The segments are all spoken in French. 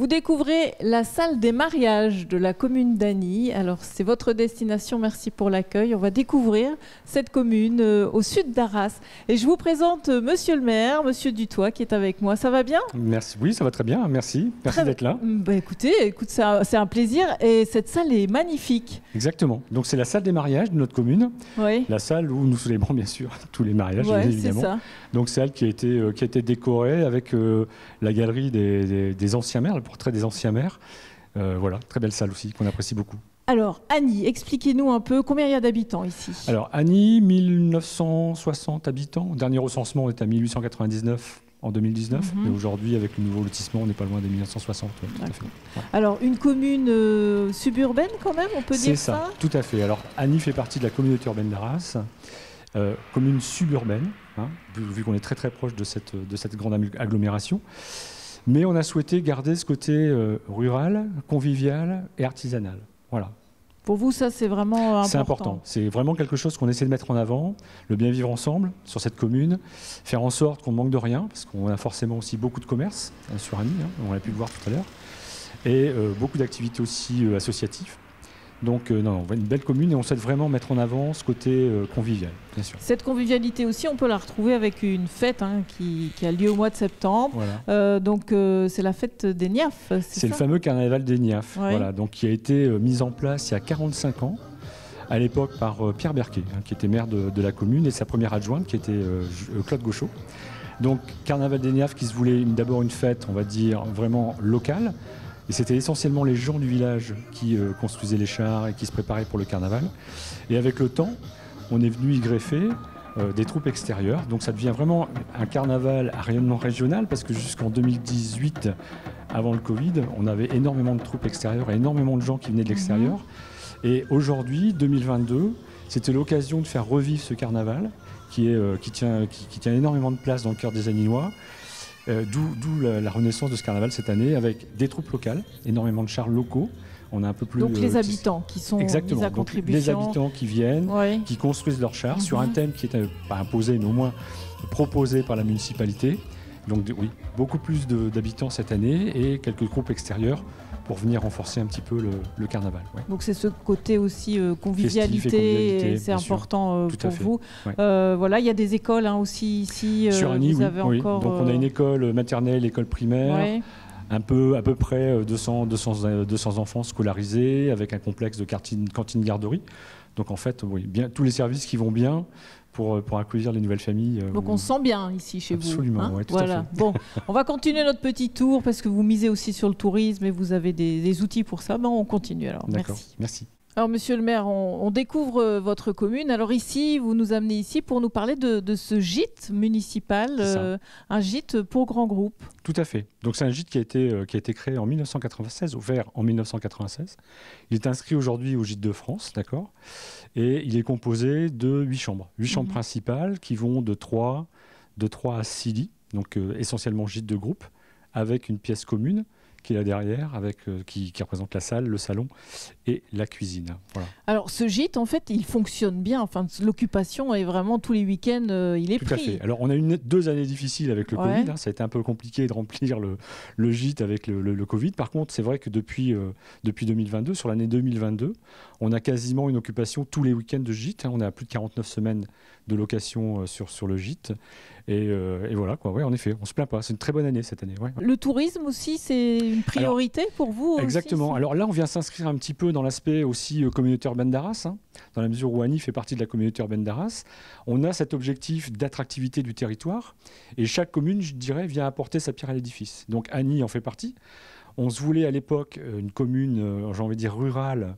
Vous découvrez la salle des mariages de la commune d'Agny. Alors, c'est votre destination. Merci pour l'accueil. On va découvrir cette commune au sud d'Arras. Et je vous présente Monsieur le maire, Monsieur Dutoit, qui est avec moi. Ça va bien? Merci. Oui, ça va très bien. Merci. Merci d'être là. Bah, écoutez, c'est un plaisir. Et cette salle est magnifique. Exactement. Donc, c'est la salle des mariages de notre commune. Oui. La salle où nous célébrons, bien sûr, tous les mariages, évidemment. C'est ça. Donc, salle qui a été décorée avec la galerie des anciens maires, le portrait des anciens maires. Voilà, très belle salle aussi, qu'on apprécie beaucoup. Alors, Agny, expliquez-nous un peu combien il y a d'habitants ici. Alors, Agny, 1960 habitants. Au dernier recensement, on était à 1899 en 2019. Et aujourd'hui, avec le nouveau lotissement, on n'est pas loin des 1960. Ouais, tout à fait. Ouais. Alors, une commune suburbaine quand même, on peut dire ça? C'est ça, tout à fait. Alors, Agny fait partie de la communauté urbaine d'Arras. Commune suburbaine, hein, vu qu'on est très très proche de cette grande agglomération. Mais on a souhaité garder ce côté rural, convivial et artisanal. Voilà. Pour vous, ça, c'est vraiment important. C'est important. C'est vraiment quelque chose qu'on essaie de mettre en avant, le bien vivre ensemble sur cette commune, faire en sorte qu'on ne manque de rien, parce qu'on a forcément aussi beaucoup de commerce sur Agny, hein, on l'a pu le voir tout à l'heure, et beaucoup d'activités aussi associatives. Donc, non, une belle commune et on souhaite vraiment mettre en avant ce côté convivial, bien sûr. Cette convivialité aussi, on peut la retrouver avec une fête qui a lieu au mois de septembre. Voilà. C'est la fête des Niaffes, c'est le fameux carnaval des Niaffes, ouais. Voilà, donc, qui a été mis en place il y a 45 ans, à l'époque par Pierre Berquet, hein, qui était maire de la commune, et sa première adjointe, qui était Claude Gauchot. Donc, carnaval des Niaffes qui se voulait d'abord une fête, on va dire, vraiment locale. Et c'était essentiellement les gens du village qui construisaient les chars et qui se préparaient pour le carnaval. Et avec le temps, on est venu y greffer des troupes extérieures. Donc ça devient vraiment un carnaval à rayonnement régional parce que jusqu'en 2018, avant le Covid, on avait énormément de troupes extérieures et énormément de gens qui venaient de l'extérieur. Et aujourd'hui, 2022, c'était l'occasion de faire revivre ce carnaval qui tient énormément de place dans le cœur des Agnois. D'où la renaissance de ce carnaval cette année avec des troupes locales, énormément de chars locaux. On a un peu plus. Donc les habitants qui sont exactement. mis à Donc, contribution. les habitants qui viennent, qui construisent leurs chars sur un thème qui est pas imposé, mais au moins proposé par la municipalité. Donc oui, beaucoup plus d'habitants cette année et quelques groupes extérieurs pour venir renforcer un petit peu le carnaval. Ouais. Donc c'est ce côté aussi convivialité, c'est important pour vous. Ouais. Voilà, il y a des écoles aussi ici. Sur Agny, vous avez encore, donc on a une école maternelle, école primaire, à peu près 200 enfants scolarisés avec un complexe de cantine-garderie. Donc en fait, oui, tous les services qui vont bien pour accueillir les nouvelles familles. Donc on se sent bien ici chez vous. Absolument, oui, tout voilà. à fait. Bon, on va continuer notre petit tour parce que vous misez aussi sur le tourisme et vous avez des outils pour ça. Ben, on continue alors. D'accord, merci. Alors monsieur le maire, on découvre votre commune. Alors ici, vous nous amenez ici pour nous parler de ce gîte municipal, un gîte pour grands groupes. Tout à fait. Donc c'est un gîte qui a été créé en 1996, ouvert en 1996. Il est inscrit aujourd'hui au Gîte de France, d'accord. Et il est composé de 8 chambres. 8 chambres principales qui vont de 3 à 6 lits, donc essentiellement gîte de groupe, avec une pièce commune qui est là derrière, qui représente la salle, le salon et la cuisine. Voilà. Alors ce gîte, en fait, il fonctionne bien. Enfin, l'occupation est vraiment tous les week-ends, il est pris. Tout à fait. Alors on a eu 2 années difficiles avec le Covid. Hein, ça a été un peu compliqué de remplir le gîte avec le Covid. Par contre, c'est vrai que depuis 2022, sur l'année 2022, on a quasiment une occupation tous les week-ends de gîte. Hein, on est à plus de 49 semaines de location sur le gîte. Et voilà, quoi. Ouais, en effet, on ne se plaint pas. C'est une très bonne année cette année. Ouais. Le tourisme aussi, c'est une priorité pour vous exactement. aussi, alors là, on vient s'inscrire un petit peu dans l'aspect aussi communauté urbaine d'Arras, hein, dans la mesure où Agny fait partie de la communauté urbaine d'Arras. On a cet objectif d'attractivité du territoire et chaque commune, je dirais, vient apporter sa pierre à l'édifice. Donc Agny en fait partie. On se voulait à l'époque une commune, j'ai envie de dire, rurale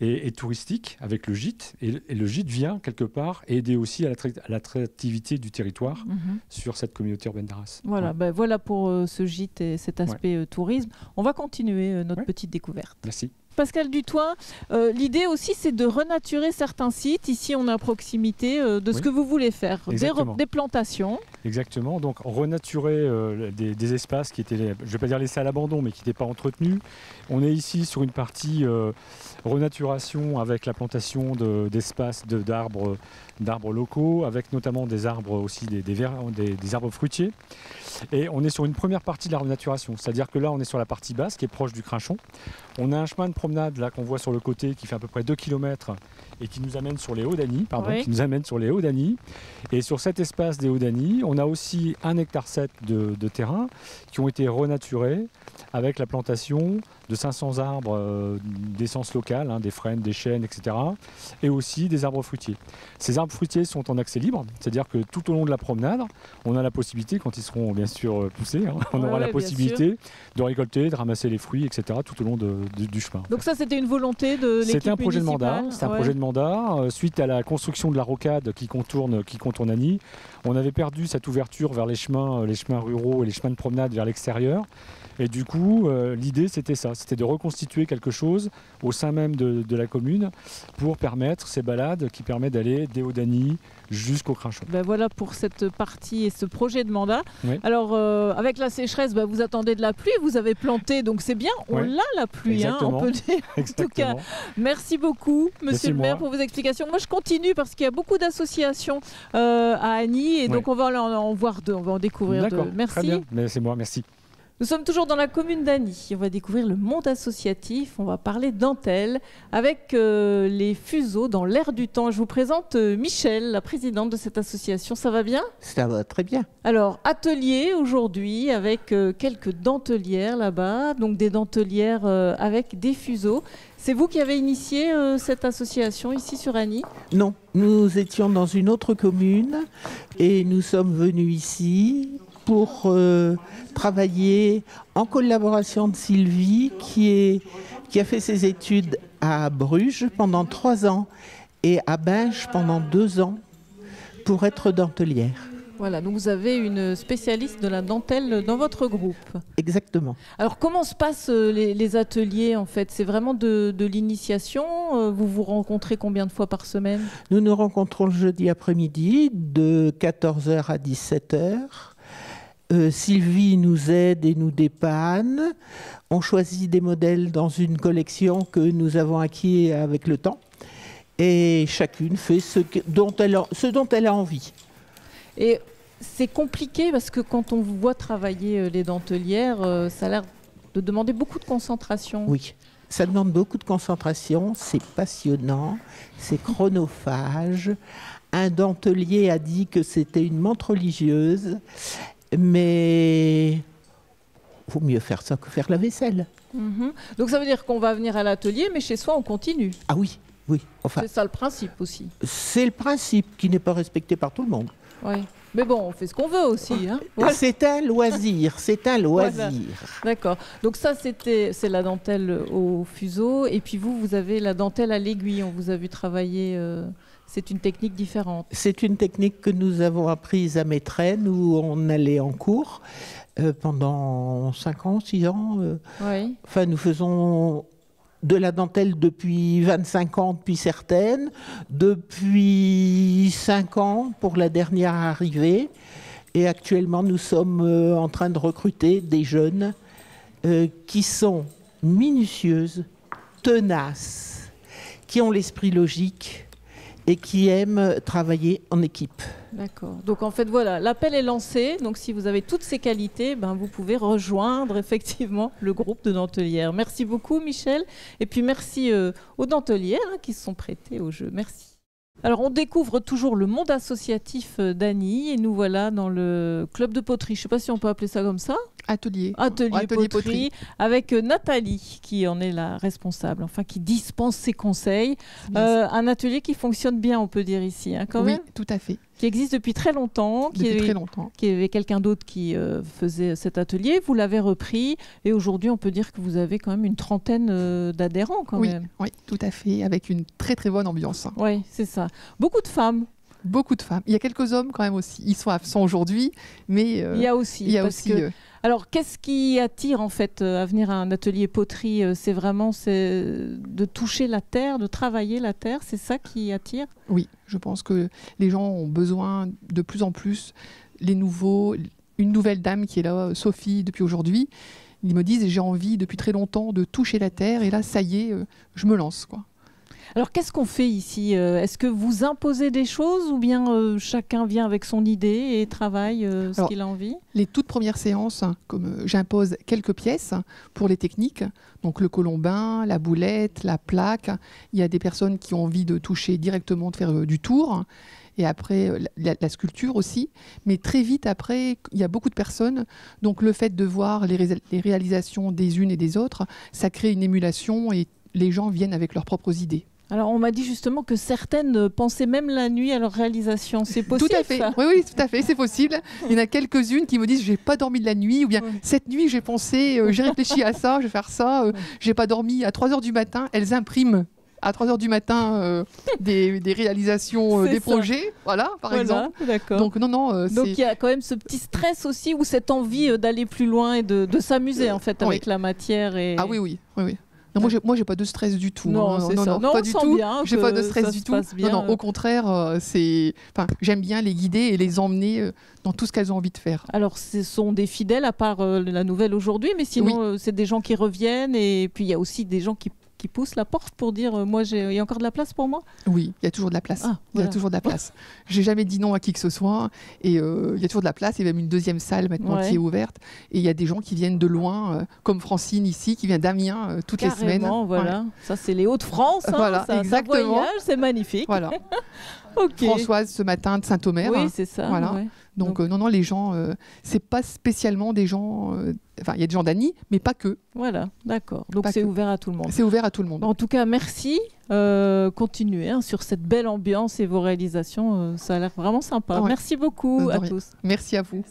et touristique avec le gîte. Et le gîte vient, quelque part, aider aussi à l'attractivité du territoire sur cette communauté urbaine d'Arras. Voilà, voilà pour ce gîte et cet aspect tourisme. On va continuer notre petite découverte. Merci. Pascal Dutoit, l'idée aussi c'est de renaturer certains sites. Ici on est à proximité de ce que vous voulez faire, des plantations. Exactement, donc renaturer des espaces qui étaient, je ne vais pas dire laissés à l'abandon, mais qui n'étaient pas entretenus. On est ici sur une partie renaturation avec la plantation d'espaces d'arbres locaux, avec notamment des arbres aussi, des arbres fruitiers. Et on est sur une première partie de la renaturation, c'est-à-dire que là on est sur la partie basse qui est proche du Crinchon. On a un chemin de promenade là qu'on voit sur le côté qui fait à peu près 2 km et qui nous amène sur les Hauts-d'Agny, Et sur cet espace des Hauts-d'Agny, on a aussi 1,7 hectare de terrain qui ont été renaturés avec la plantation de 500 arbres d'essence locale, des frênes, des chênes, etc. Et aussi des arbres fruitiers. Ces arbres fruitiers sont en accès libre, c'est-à-dire que tout au long de la promenade, on a la possibilité, quand ils seront bien sûr poussés, on aura la possibilité de récolter, de ramasser les fruits, etc. tout au long du chemin. Donc ça, c'était une volonté de l'équipe municipale. C'était un projet de mandat. C'est un projet de mandat. Suite à la construction de la rocade qui contourne Agny, on avait perdu cette ouverture vers les chemins ruraux et les chemins de promenade vers l'extérieur. Et du coup, l'idée, c'était ça, c'était de reconstituer quelque chose au sein même de la commune pour permettre ces balades qui permettent d'aller des Hauts-d'Agny jusqu'au Crinchon. Ben voilà pour cette partie et ce projet de mandat. Oui. Alors, avec la sécheresse, vous attendez de la pluie, vous avez planté, donc c'est bien, on l'a la pluie, on peut dire. En tout cas, merci beaucoup, monsieur le maire, pour vos explications. Moi, je continue parce qu'il y a beaucoup d'associations à Agny, et donc on va en voir deux, on va en découvrir deux. Merci. Très bien, mais c'est moi, merci. Nous sommes toujours dans la commune d'Agny. On va découvrir le monde associatif. On va parler dentelle avec les fuseaux dans l'air du temps. Je vous présente Michel, la présidente de cette association. Ça va bien ? Ça va très bien. Alors, atelier aujourd'hui avec quelques dentelières là-bas. Donc des dentelières avec des fuseaux. C'est vous qui avez initié cette association ici sur Agny ? Non, nous étions dans une autre commune et nous sommes venus ici pour travailler en collaboration de Sylvie qui a fait ses études à Bruges pendant 3 ans et à Binche pendant 2 ans pour être dentelière. Voilà, donc vous avez une spécialiste de la dentelle dans votre groupe. Exactement. Alors comment se passent les ateliers en fait ? C'est vraiment de l'initiation ? Vous vous rencontrez combien de fois par semaine ? Nous nous rencontrons le jeudi après-midi de 14h à 17h. Sylvie nous aide et nous dépanne. On choisit des modèles dans une collection que nous avons acquis avec le temps. Et chacune fait ce dont elle a envie. Et c'est compliqué parce que quand on vous voit travailler les dentelières, ça a l'air de demander beaucoup de concentration. Oui, ça demande beaucoup de concentration. C'est passionnant, c'est chronophage. Un dentelier a dit que c'était une menthe religieuse. Mais il vaut mieux faire ça que faire la vaisselle. Donc ça veut dire qu'on va venir à l'atelier, mais chez soi on continue. Ah oui, oui. Enfin, c'est ça le principe aussi. C'est le principe qui n'est pas respecté par tout le monde. Oui, mais bon, on fait ce qu'on veut aussi. Voilà. C'est un loisir, Voilà. D'accord. Donc ça, c'est la dentelle au fuseau. Et puis vous avez la dentelle à l'aiguille. On vous a vu travailler... C'est une technique différente. C'est une technique que nous avons apprise à Métraine où on allait en cours pendant 5 ans, 6 ans. Oui. Enfin, nous faisons de la dentelle depuis 25 ans, depuis certaines, depuis 5 ans pour la dernière arrivée. Et actuellement, nous sommes en train de recruter des jeunes qui sont minutieuses, tenaces, qui ont l'esprit logique et qui aiment travailler en équipe. D'accord. Donc en fait, voilà, l'appel est lancé. Donc si vous avez toutes ces qualités, vous pouvez rejoindre effectivement le groupe de dentelières. Merci beaucoup Michel. Et puis merci aux dentelières qui se sont prêtées au jeu. Merci. Alors on découvre toujours le monde associatif d'Agny et nous voilà dans le club de poterie. Je ne sais pas si on peut appeler ça comme ça. Atelier poterie avec Nathalie qui en est la responsable, enfin qui dispense ses conseils. Un atelier qui fonctionne bien, on peut dire ici, quand même. Oui, tout à fait. Qui existe depuis très longtemps. Qui avait quelqu'un d'autre qui faisait cet atelier. Vous l'avez repris et aujourd'hui on peut dire que vous avez quand même une trentaine d'adhérents quand même. Oui, tout à fait, avec une très très bonne ambiance. Oui, c'est ça. Beaucoup de femmes. Beaucoup de femmes. Il y a quelques hommes quand même aussi. Ils sont absents aujourd'hui, mais il y a aussi Alors, qu'est-ce qui attire en fait à venir à un atelier poterie? C'est vraiment de toucher la terre, de travailler la terre, c'est ça qui attire? Oui, je pense que les gens ont besoin de plus en plus, une nouvelle dame qui est là, Sophie, depuis aujourd'hui, ils me disent j'ai envie depuis très longtemps de toucher la terre et là, ça y est, je me lance, quoi. Alors, qu'est-ce qu'on fait ici? Est-ce que vous imposez des choses ou bien chacun vient avec son idée et travaille ce qu'il a envie? Les toutes premières séances, comme j'impose quelques pièces pour les techniques, donc le colombin, la boulette, la plaque. Il y a des personnes qui ont envie de toucher directement, de faire du tour. Et après, la sculpture aussi. Mais très vite après, il y a beaucoup de personnes. Donc le fait de voir les réalisations des unes et des autres, ça crée une émulation et les gens viennent avec leurs propres idées. Alors, on m'a dit justement que certaines pensaient même la nuit à leur réalisation. C'est possible? Tout à fait. Ça? Oui, oui, tout à fait, c'est possible. Il y en a quelques-unes qui me disent j'ai pas dormi de la nuit, ou bien cette nuit j'ai pensé, j'ai réfléchi à ça, je vais faire ça, j'ai pas dormi à 3h du matin. Elles impriment à 3h du matin des réalisations des projets, voilà, par exemple. Donc non, donc il y a quand même ce petit stress aussi, ou cette envie d'aller plus loin et de s'amuser en fait avec la matière. Et... Ah oui, oui, oui, oui. Non, moi, j'ai pas de stress du tout. Non, non, pas du tout. J'ai pas de stress du tout. Non, au contraire, j'aime bien les guider et les emmener dans tout ce qu'elles ont envie de faire. Alors, ce sont des fidèles à part la nouvelle aujourd'hui, mais sinon, c'est des gens qui reviennent et puis il y a aussi des gens qui poussent la porte pour dire moi il y a encore de la place pour moi? Oui, il y a toujours de la place. Il y a toujours de la place. J'ai jamais dit non à qui que ce soit et il y a toujours de la place. Il y a même une deuxième salle maintenant qui est ouverte et il y a des gens qui viennent de loin, comme Francine ici, qui vient d'Amiens toutes les semaines. Voilà. Ça c'est les Hauts-de-France. Voilà, exactement. Ça voyage, c'est magnifique. Voilà. Okay. Françoise ce matin de Saint-Omer. Oui, c'est ça. Voilà. Ouais. Donc non, les gens, c'est pas spécialement des gens. Enfin, il y a des gens d'Annie, mais pas que. Voilà, d'accord. Donc c'est ouvert à tout le monde. C'est ouvert à tout le monde. En tout cas, merci. Continuez sur cette belle ambiance et vos réalisations. Ça a l'air vraiment sympa. Merci beaucoup à tous. Merci à vous.